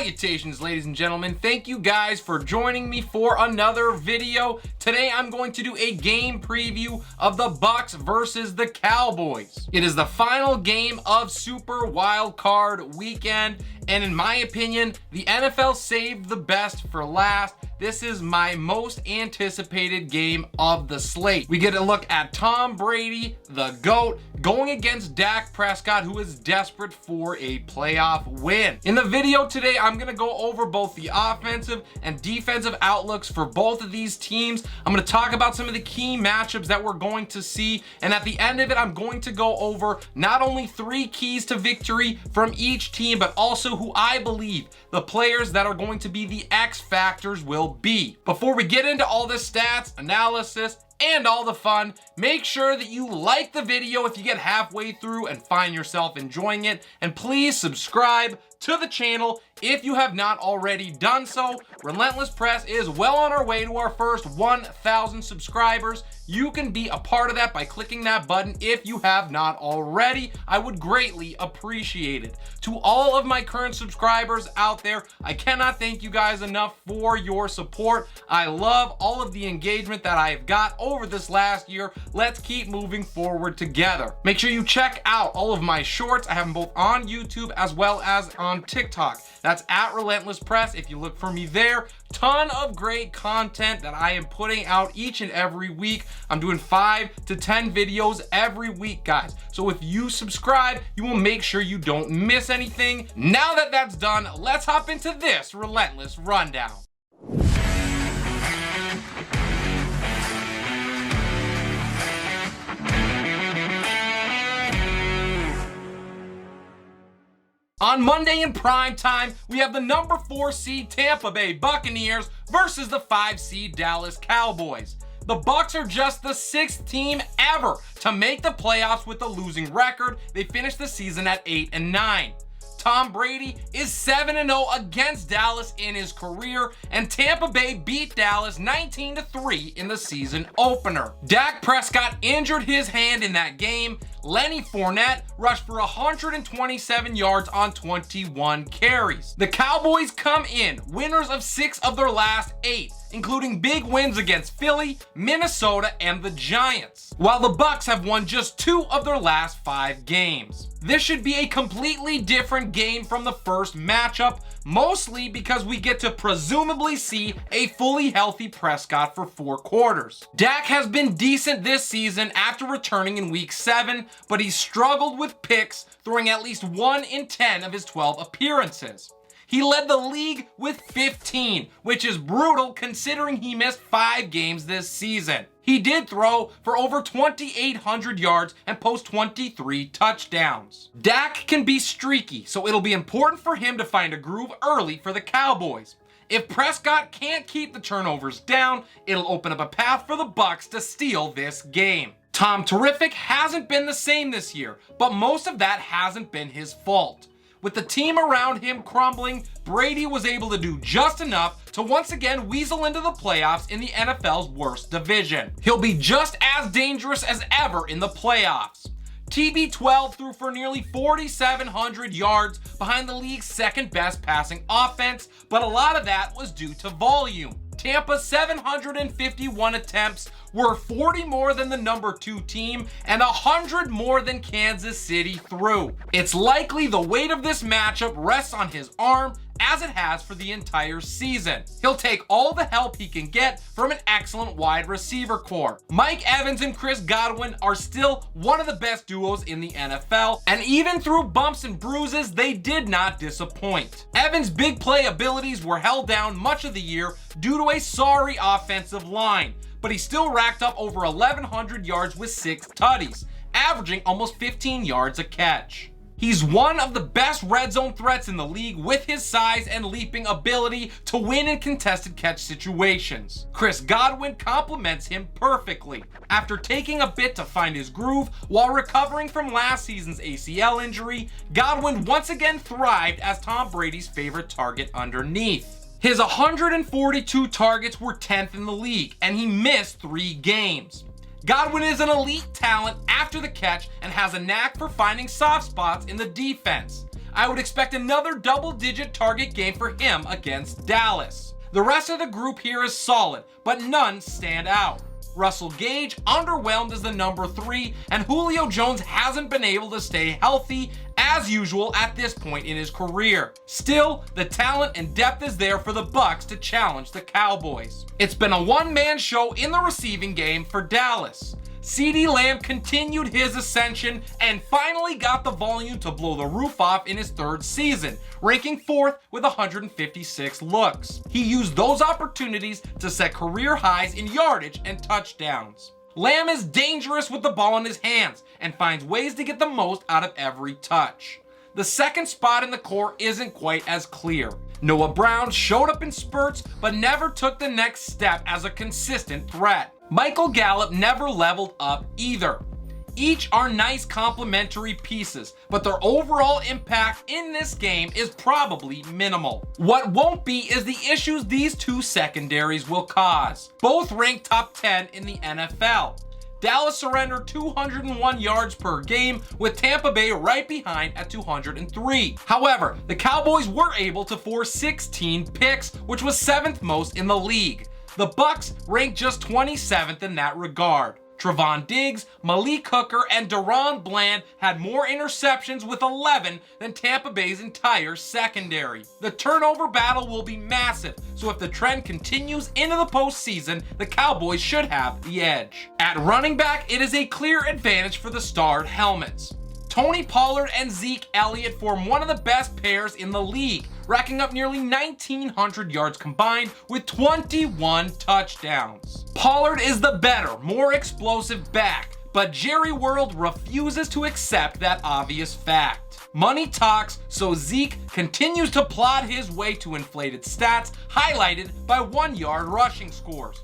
Salutations, ladies and gentlemen. Thank you guys for joining me for another video. Today I'm going to do a game preview of the Bucs versus the Cowboys. It is the final game of Super Wild Card Weekend, and in my opinion, the NFL saved the best for last. This is my most anticipated game of the slate. We get a look at Tom Brady, the GOAT, going against Dak Prescott, who is desperate for a playoff win. In the video today, I'm going to go over both the offensive and defensive outlooks for both of these teams. I'm going to talk about some of the key matchups that we're going to see, and at the end of it, I'm going to go over not only 3 keys to victory from each team, but also who I believe the players that are going to be the X factors will be. Before we get into all this stats, analysis, and all the fun, make sure that you like the video if you get halfway through and find yourself enjoying it, and please subscribe to the channel if you have not already done so. Relentless Press is well on our way to our first 1,000 subscribers. You can be a part of that by clicking that button if you have not already. I would greatly appreciate it. To all of my current subscribers out there, I cannot thank you guys enough for your support. I love all of the engagement that I have got over this last year. Let's keep moving forward together. Make sure you check out all of my shorts. I have them both on YouTube as well as on TikTok. That's at Relentless Press. If you look for me there, ton of great content that I am putting out each and every week. I'm doing 5 to 10 videos every week, guys. So if you subscribe, you will make sure you don't miss anything. Now that that's done, let's hop into this Relentless Rundown. On Monday in prime time, we have the number 4 seed Tampa Bay Buccaneers versus the 5 seed Dallas Cowboys. The Bucs are just the 6th team ever to make the playoffs with a losing record. They finished the season at 8-9. Tom Brady is 7-0 against Dallas in his career, and Tampa Bay beat Dallas 19-3 in the season opener. Dak Prescott injured his hand in that game. Lenny Fournette rushed for 127 yards on 21 carries. The Cowboys come in winners of 6 of their last 8, including big wins against Philly, Minnesota, and the Giants, while the Bucs have won just 2 of their last 5 games. This should be a completely different game from the first matchup, mostly because we get to presumably see a fully healthy Prescott for 4 quarters. Dak has been decent this season after returning in week 7, but he's struggled with picks, throwing at least 1 in 10 of his 12 appearances. He led the league with 15, which is brutal considering he missed 5 games this season. He did throw for over 2,800 yards and post 23 touchdowns. Dak can be streaky, so it'll be important for him to find a groove early for the Cowboys. If Prescott can't keep the turnovers down, it'll open up a path for the Bucs to steal this game. Tom Terrific hasn't been the same this year, but most of that hasn't been his fault. With the team around him crumbling, Brady was able to do just enough to once again weasel into the playoffs in the NFL's worst division. He'll be just as dangerous as ever in the playoffs. TB12 threw for nearly 4,700 yards behind the league's second best passing offense, but a lot of that was due to volume. Tampa's 751 attempts were 40 more than the number 2 team and 100 more than Kansas City threw. It's likely the weight of this matchup rests on his arm, as it has for the entire season. He'll take all the help he can get from an excellent wide receiver core. Mike Evans and Chris Godwin are still one of the best duos in the NFL, and even through bumps and bruises, they did not disappoint. Evans' big play abilities were held down much of the year due to a sorry offensive line, but he still racked up over 1,100 yards with 6 tutties, averaging almost 15 yards a catch. He's one of the best red zone threats in the league with his size and leaping ability to win in contested catch situations. Chris Godwin complements him perfectly. After taking a bit to find his groove while recovering from last season's ACL injury, Godwin once again thrived as Tom Brady's favorite target underneath. His 142 targets were 10th in the league, and he missed 3 games. Godwin is an elite talent after the catch and has a knack for finding soft spots in the defense. I would expect another double-digit target game for him against Dallas. The rest of the group here is solid, but none stand out. Russell Gage underwhelmed as the number 3, and Julio Jones hasn't been able to stay healthy as usual at this point in his career. Still, the talent and depth is there for the Bucs to challenge the Cowboys. It's been a one-man show in the receiving game for Dallas. CeeDee Lamb continued his ascension and finally got the volume to blow the roof off in his 3rd season, ranking 4th with 156 looks. He used those opportunities to set career highs in yardage and touchdowns. Lamb is dangerous with the ball in his hands and finds ways to get the most out of every touch. The second spot in the core isn't quite as clear. Noah Brown showed up in spurts but never took the next step as a consistent threat. Michael Gallup never leveled up either. Each are nice complementary pieces, but their overall impact in this game is probably minimal. What won't be is the issues these two secondaries will cause. Both ranked top 10 in the NFL. Dallas surrendered 201 yards per game, with Tampa Bay right behind at 203. However, the Cowboys were able to force 16 picks, which was 7th most in the league. The Bucs ranked just 27th in that regard. Trevon Diggs, Malik Hooker, and Deron Bland had more interceptions with 11 than Tampa Bay's entire secondary. The turnover battle will be massive, so if the trend continues into the postseason, the Cowboys should have the edge. At running back, it is a clear advantage for the starred helmets. Tony Pollard and Zeke Elliott form one of the best pairs in the league, racking up nearly 1,900 yards combined with 21 touchdowns. Pollard is the better, more explosive back, but Jerry World refuses to accept that obvious fact. Money talks, so Zeke continues to plod his way to inflated stats, highlighted by 1-yard rushing scores.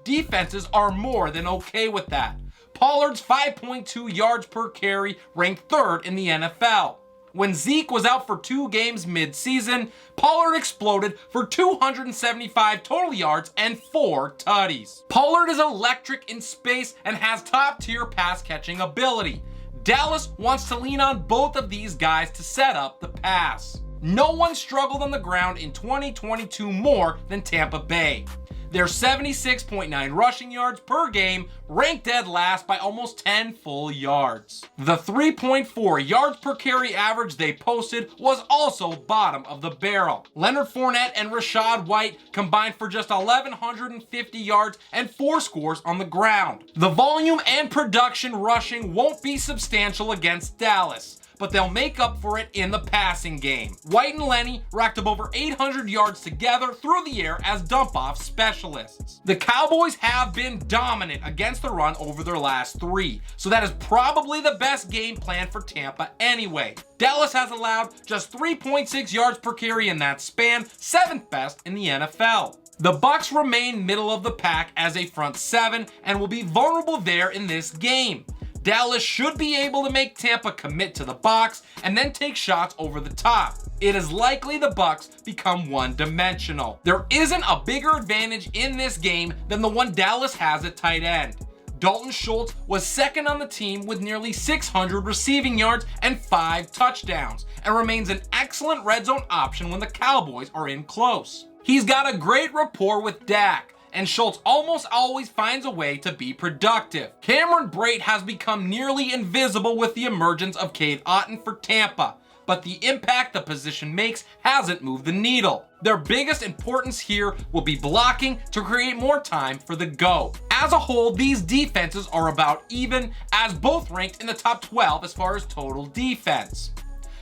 Defenses are more than okay with that. Pollard's 5.2 yards per carry ranked 3rd in the NFL. When Zeke was out for 2 games mid-season, Pollard exploded for 275 total yards and 4 tutties. Pollard is electric in space and has top-tier pass-catching ability. Dallas wants to lean on both of these guys to set up the pass. No one struggled on the ground in 2022 more than Tampa Bay. Their 76.9 rushing yards per game ranked dead last by almost 10 full yards. The 3.4 yards per carry average they posted was also bottom of the barrel. Leonard Fournette and Rachaad White combined for just 1,150 yards and 4 scores on the ground. The volume and production rushing won't be substantial against Dallas, but they'll make up for it in the passing game. White and Lenny racked up over 800 yards together through the air as dump-off specialists. The Cowboys have been dominant against the run over their last 3, so that is probably the best game plan for Tampa anyway. Dallas has allowed just 3.6 yards per carry in that span, 7th best in the NFL. The Bucs remain middle of the pack as a front 7 and will be vulnerable there in this game. Dallas should be able to make Tampa commit to the box and then take shots over the top. It is likely the Bucs become one-dimensional. There isn't a bigger advantage in this game than the one Dallas has at tight end. Dalton Schultz was 2nd on the team with nearly 600 receiving yards and 5 touchdowns, and remains an excellent red zone option when the Cowboys are in close. He's got a great rapport with Dak, and Schultz almost always finds a way to be productive. Cameron Brate has become nearly invisible with the emergence of Cade Otton for Tampa, but the impact the position makes hasn't moved the needle. Their biggest importance here will be blocking to create more time for the go. As a whole, these defenses are about even, as both ranked in the top 12 as far as total defense.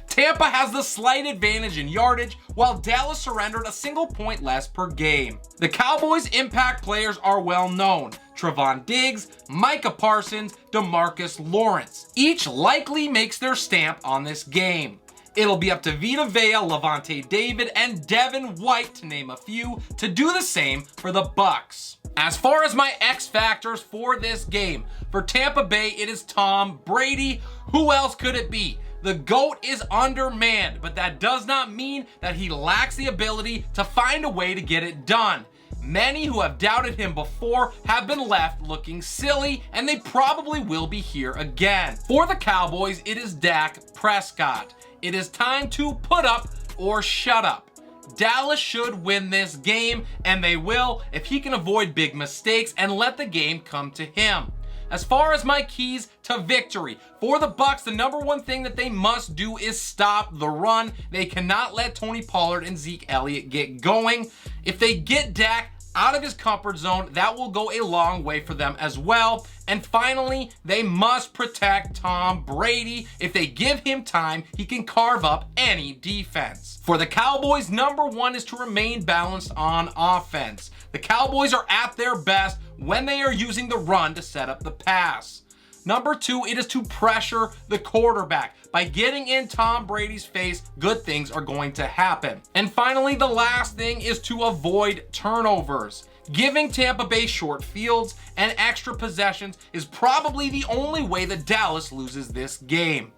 Tampa has the slight advantage in yardage, while Dallas surrendered a single point less per game. The Cowboys' impact players are well known: Trevon Diggs, Micah Parsons, DeMarcus Lawrence. Each likely makes their stamp on this game. It'll be up to Vita Vea, Levante David, and Devin White, to name a few, to do the same for the Bucs. As far as my X factors for this game, for Tampa Bay, it is Tom Brady. Who else could it be? The GOAT is undermanned, but that does not mean that he lacks the ability to find a way to get it done. Many who have doubted him before have been left looking silly, and they probably will be here again. For the Cowboys, it is Dak Prescott. it is time to put up or shut up. Dallas should win this game, and they will if he can avoid big mistakes and let the game come to him. As far as my keys to victory, for the Bucs, the number one thing that they must do is stop the run. They cannot let Tony Pollard and Zeke Elliott get going. If they get Dak out of his comfort zone, that will go a long way for them as well. And finally, they must protect Tom Brady. If they give him time, he can carve up any defense. For the Cowboys, number one is to remain balanced on offense. The Cowboys are at their best when they are using the run to set up the pass. Number two, it is to pressure the quarterback. By getting in Tom Brady's face, good things are going to happen. And finally, the last thing is to avoid turnovers. Giving Tampa Bay short fields and extra possessions is probably the only way that Dallas loses this game.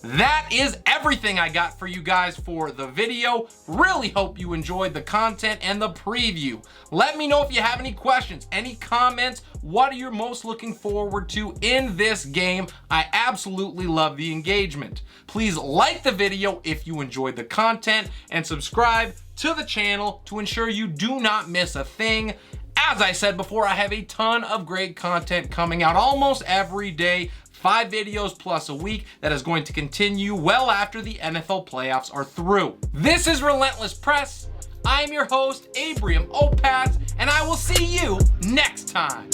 That is everything I got for you guys for the video. Really hope you enjoyed the content and the preview. Let me know if you have any questions, any comments. What are you most looking forward to in this game? I absolutely love the engagement. Please like the video if you enjoyed the content and subscribe to the channel to ensure you do not miss a thing. As I said before, I have a ton of great content coming out almost every day. 5 videos plus a week that is going to continue well after the NFL playoffs are through. This is Relentless Press. I'm your host, Abraham Opatz, and I will see you next time.